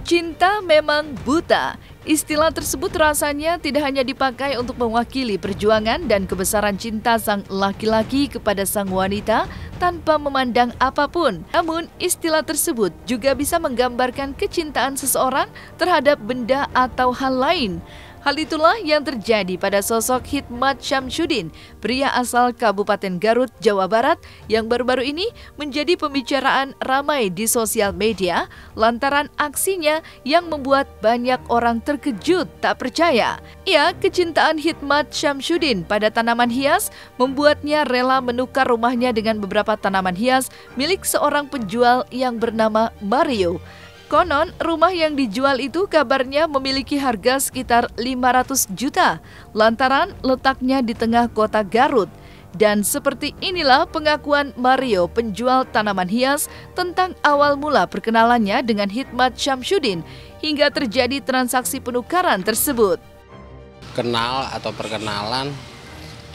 Cinta memang buta. Istilah tersebut rasanya tidak hanya dipakai untuk mewakili perjuangan dan kebesaran cinta sang laki-laki kepada sang wanita tanpa memandang apapun. Namun, istilah tersebut juga bisa menggambarkan kecintaan seseorang terhadap benda atau hal lain. Hal itulah yang terjadi pada sosok Hikmat Syamsuddin, pria asal Kabupaten Garut, Jawa Barat, yang baru-baru ini menjadi pembicaraan ramai di sosial media lantaran aksinya yang membuat banyak orang terkejut tak percaya. Ya, kecintaan Hikmat Syamsuddin pada tanaman hias membuatnya rela menukar rumahnya dengan beberapa tanaman hias milik seorang penjual yang bernama Mario. Konon, rumah yang dijual itu kabarnya memiliki harga sekitar 500 juta, lantaran letaknya di tengah kota Garut. Dan seperti inilah pengakuan Mario, penjual tanaman hias, tentang awal mula perkenalannya dengan Hikmat Syamsuddin, hingga terjadi transaksi penukaran tersebut. Kenal atau perkenalan,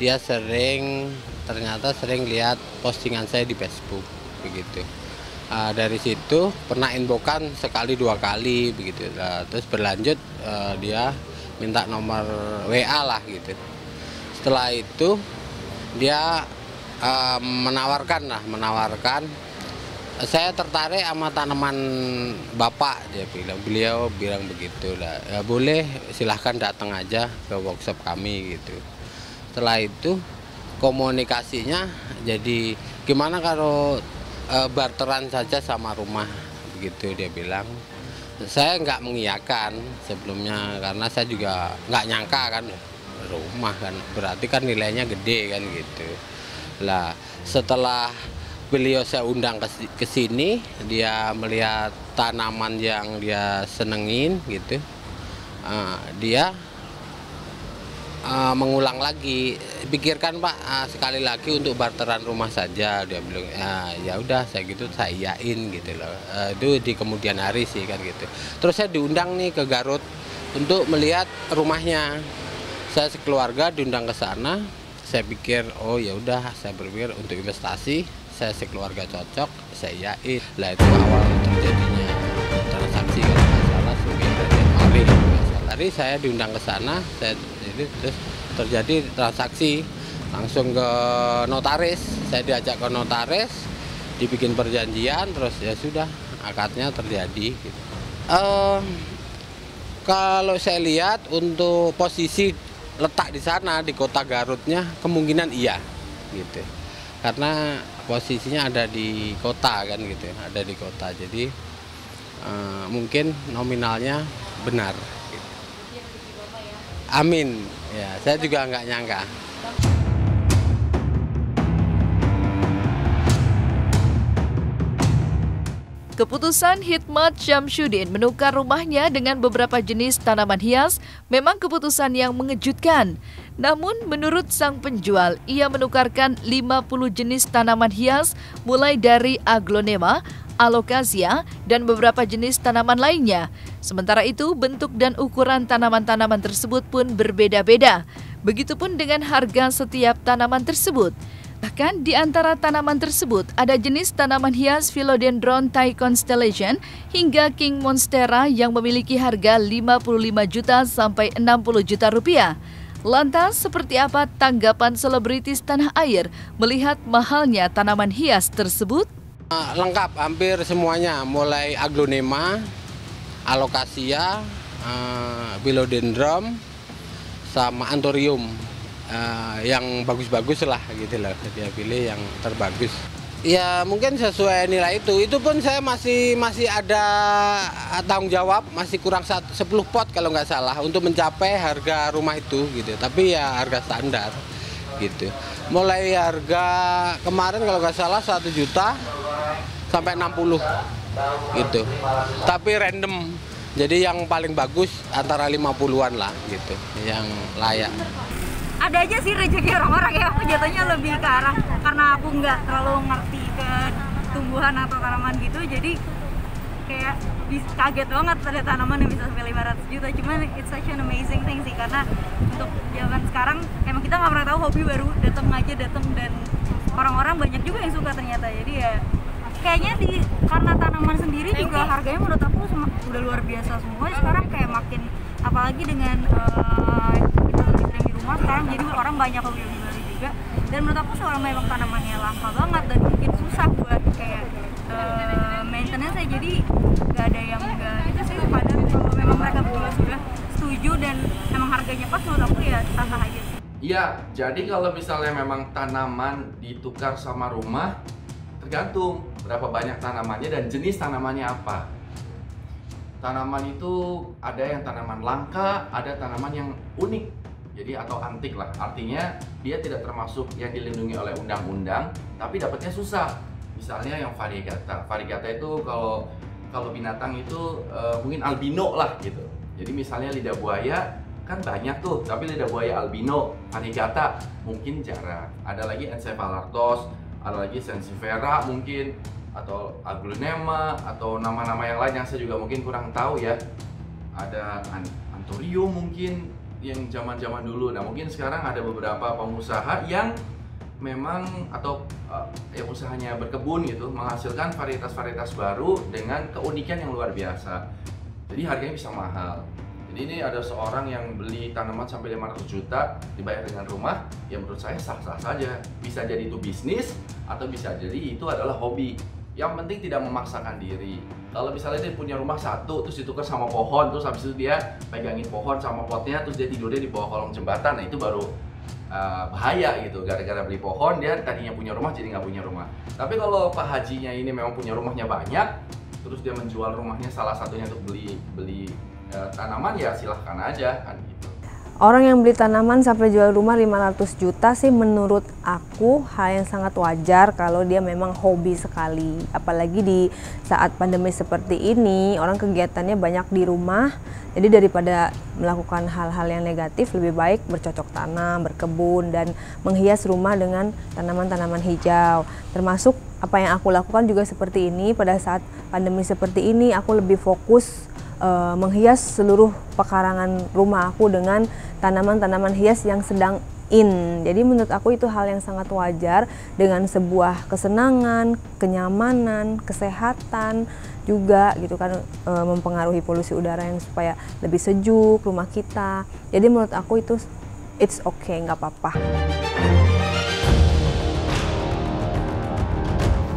dia ternyata sering lihat postingan saya di Facebook, begitu. Dari situ pernah inbokan sekali dua kali begitu, terus berlanjut dia minta nomor WA lah gitu. Setelah itu dia menawarkan, saya tertarik sama tanaman bapak, beliau bilang begitu lah, ya boleh silahkan datang aja ke workshop kami gitu. Setelah itu komunikasinya jadi gimana kalau barteran saja sama rumah, begitu dia bilang. Saya nggak mengiyakan sebelumnya karena saya juga nggak nyangka kan, rumah kan berarti kan nilainya gede kan gitu. Lah setelah beliau saya undang ke sini, dia melihat tanaman yang dia senengin gitu, dia mengulang lagi, pikirkan Pak, sekali lagi untuk barteran rumah saja, dia bilang. Ya udah, saya gitu saya iyain gitu loh. Itu di kemudian hari sih kan gitu. Terus saya diundang nih ke Garut untuk melihat rumahnya. Saya sekeluarga diundang ke sana. Saya pikir oh ya udah, saya berpikir untuk investasi, saya sekeluarga cocok, saya iyain. Lah itu awal terjadinya transaksi kalau nggak salah 9 Januari. Saya diundang ke sana, terus terjadi transaksi langsung ke notaris. Saya diajak ke notaris, dibikin perjanjian, terus ya sudah akadnya terjadi gitu. Kalau saya lihat untuk posisi letak di sana di kota Garutnya kemungkinan iya gitu, karena posisinya ada di kota kan gitu, ada di kota, jadi mungkin nominalnya benar gitu. Amin. Ya, saya juga nggak nyangka. Keputusan Hikmat Syamsuddin menukar rumahnya dengan beberapa jenis tanaman hias memang keputusan yang mengejutkan. Namun menurut sang penjual, ia menukarkan 50 jenis tanaman hias mulai dari aglonema, alocasia, dan beberapa jenis tanaman lainnya. Sementara itu, bentuk dan ukuran tanaman-tanaman tersebut pun berbeda-beda. Begitupun dengan harga setiap tanaman tersebut. Bahkan di antara tanaman tersebut ada jenis tanaman hias Philodendron Thai Constellation hingga King Monstera yang memiliki harga 55 juta sampai 60 juta rupiah. Lantas seperti apa tanggapan selebritis tanah air melihat mahalnya tanaman hias tersebut? Lengkap hampir semuanya, mulai aglonema, alocasia, philodendron, sama anthurium. Yang bagus-bagus lah gitu loh, dia pilih yang terbagus. Ya mungkin sesuai nilai itu pun saya masih ada tanggung jawab, masih kurang 10 pot kalau nggak salah untuk mencapai harga rumah itu gitu, tapi ya harga standar gitu. Mulai harga kemarin kalau nggak salah 1 juta sampai 60 gitu, tapi random. Jadi yang paling bagus antara 50-an lah gitu, yang layak. Ada aja sih rezeki orang-orang ya, aku jatuhnya lebih ke arah karena aku nggak terlalu ngerti ke tumbuhan atau tanaman gitu, jadi kayak kaget banget ada tanaman yang bisa sampai 500 juta. Cuman it's such an amazing thing sih, karena untuk sekarang emang kita nggak pernah tahu, hobi baru datang dan orang-orang banyak juga yang suka ternyata. Jadi ya kayaknya karena tanaman sendiri juga harganya menurut aku udah luar biasa semua sekarang, kayak makin apalagi dengan kita lebih sering di rumah sekarang, jadi orang banyak hobi baru juga. Dan menurut aku soal memang tanamannya langka banget dan mungkin susah buat kayak maintenance, jadi nggak ada yang nggak itu sih. Padahal kalau memang mereka betul sudah setuju dan memang harganya pas, menurut aku ya sah-sah aja. Iya, jadi kalau misalnya memang tanaman ditukar sama rumah, tergantung berapa banyak tanamannya dan jenis tanamannya apa. Tanaman itu ada yang tanaman langka, ada tanaman yang unik, jadi atau antik lah. Artinya dia tidak termasuk yang dilindungi oleh undang-undang, tapi dapatnya susah. Misalnya yang variegata. Variegata itu kalau binatang itu mungkin albino lah gitu. Jadi misalnya lidah buaya kan banyak tuh, tapi lidah buaya albino, variegata mungkin jarang. Ada lagi Encephalartos, ada lagi Sensifera mungkin, atau Aglonema, atau nama-nama yang lain yang saya juga mungkin kurang tahu ya. Ada Anthurium mungkin yang zaman-zaman dulu. Nah mungkin sekarang ada beberapa pengusaha yang memang atau yang usahanya berkebun gitu, menghasilkan varietas-varietas baru dengan keunikan yang luar biasa. Jadi harganya bisa mahal. Jadi ini ada seorang yang beli tanaman sampai 500 juta dibayar dengan rumah, ya menurut saya sah-sah saja. Bisa jadi itu bisnis atau bisa jadi itu adalah hobi. Yang penting tidak memaksakan diri. Kalau misalnya dia punya rumah satu, terus ditukar sama pohon, terus habis itu dia pegangin pohon sama potnya, terus dia tidurnya di bawah kolong jembatan, nah itu baru bahaya gitu. Gara-gara beli pohon, dia tadinya punya rumah jadi nggak punya rumah. Tapi kalau Pak Hajinya ini memang punya rumahnya banyak, terus dia menjual rumahnya salah satunya untuk beli tanaman, ya silahkan aja kan gitu. Orang yang beli tanaman sampai jual rumah 500 juta sih menurut aku hal yang sangat wajar kalau dia memang hobi sekali. Apalagi di saat pandemi seperti ini, orang kegiatannya banyak di rumah. Jadi daripada melakukan hal-hal yang negatif, lebih baik bercocok tanam, berkebun, dan menghias rumah dengan tanaman-tanaman hijau. Termasuk apa yang aku lakukan juga seperti ini. Pada saat pandemi seperti ini, aku lebih fokus menghias seluruh pekarangan rumah aku dengan tanaman-tanaman hias yang sedang in. Jadi menurut aku itu hal yang sangat wajar, dengan sebuah kesenangan, kenyamanan, kesehatan juga gitu kan, mempengaruhi polusi udara yang supaya lebih sejuk rumah kita. Jadi menurut aku itu it's okay, nggak apa-apa.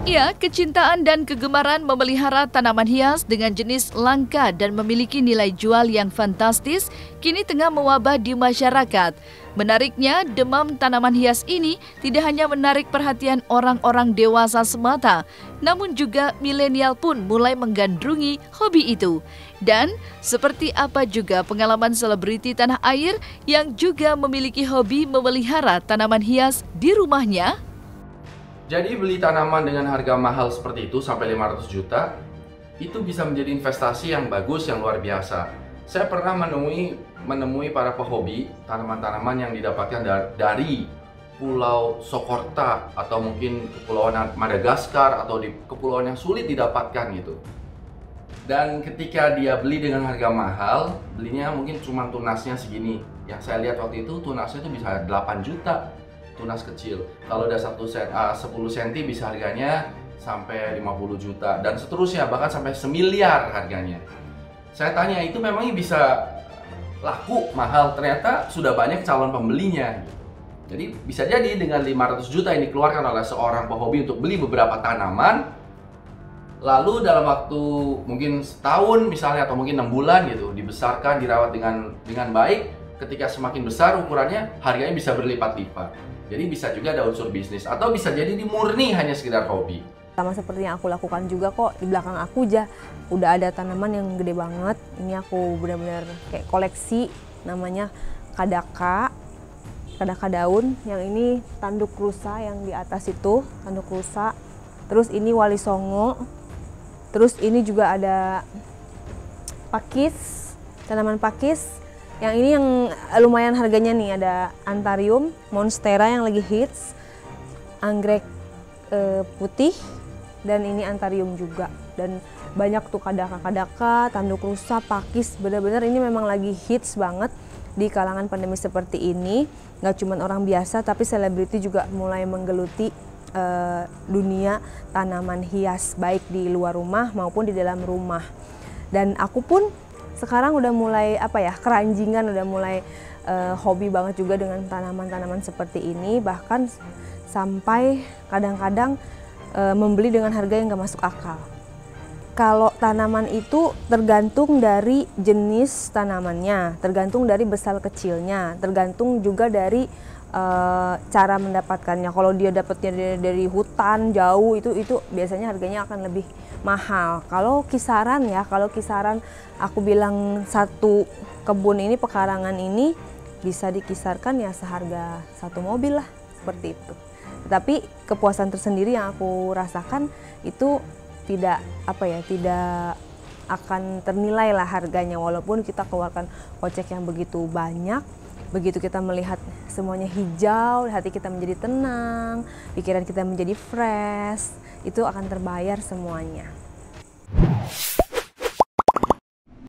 Ya, kecintaan dan kegemaran memelihara tanaman hias dengan jenis langka dan memiliki nilai jual yang fantastis kini tengah mewabah di masyarakat. Menariknya, demam tanaman hias ini tidak hanya menarik perhatian orang-orang dewasa semata, namun juga milenial pun mulai menggandrungi hobi itu. Dan seperti apa juga pengalaman selebriti tanah air yang juga memiliki hobi memelihara tanaman hias di rumahnya? Jadi beli tanaman dengan harga mahal seperti itu sampai 500 juta itu bisa menjadi investasi yang bagus, yang luar biasa. Saya pernah menemui para pehobi tanaman-tanaman yang didapatkan dari Pulau Sokorta atau mungkin Kepulauan Madagaskar atau di kepulauan yang sulit didapatkan gitu. Dan ketika dia beli dengan harga mahal, belinya mungkin cuma tunasnya segini. Yang saya lihat waktu itu tunasnya itu bisa 8 juta. Tunas kecil. Kalau udah 10 cm bisa harganya sampai 50 juta dan seterusnya, bahkan sampai 1 miliar harganya. Saya tanya, itu memangnya bisa laku mahal? Ternyata sudah banyak calon pembelinya. Jadi bisa jadi dengan 500 juta yang dikeluarkan oleh seorang pehobi untuk beli beberapa tanaman, lalu dalam waktu mungkin setahun misalnya atau mungkin 6 bulan gitu, dibesarkan, dirawat dengan baik. Ketika semakin besar ukurannya, harganya bisa berlipat-lipat. Jadi bisa juga ada unsur bisnis atau bisa jadi dimurni hanya sekedar hobi. Sama seperti yang aku lakukan juga kok, di belakang aku udah ada tanaman yang gede banget. Ini aku benar-benar kayak koleksi, namanya kadaka daun. Yang ini tanduk rusa yang di atas itu, tanduk rusa. Terus ini wali songo. Terus ini juga ada pakis, tanaman pakis. Yang ini yang lumayan harganya nih, ada Anthurium, Monstera yang lagi hits, anggrek putih, dan ini Anthurium juga. Dan banyak tuh kadaka, tanduk rusa, pakis, benar-benar ini memang lagi hits banget. di kalangan pandemi seperti ini. Nggak cuma orang biasa, tapi selebriti juga mulai menggeluti dunia tanaman hias, baik di luar rumah maupun di dalam rumah. Dan aku pun sekarang udah mulai keranjingan, udah mulai hobi banget juga dengan tanaman-tanaman seperti ini, bahkan sampai kadang-kadang membeli dengan harga yang nggak masuk akal. Kalau tanaman itu tergantung dari jenis tanamannya, tergantung dari besar kecilnya, tergantung juga dari cara mendapatkannya. Kalau dia dapatnya dari hutan jauh, itu biasanya harganya akan lebih mahal. Kalau kisaran aku bilang satu kebun ini, pekarangan ini bisa dikisarkan ya seharga satu mobil lah, seperti itu. Tapi kepuasan tersendiri yang aku rasakan itu tidak akan ternilai lah harganya, walaupun kita keluarkan kocek yang begitu banyak. Begitu kita melihat semuanya hijau, hati kita menjadi tenang, pikiran kita menjadi fresh, itu akan terbayar semuanya.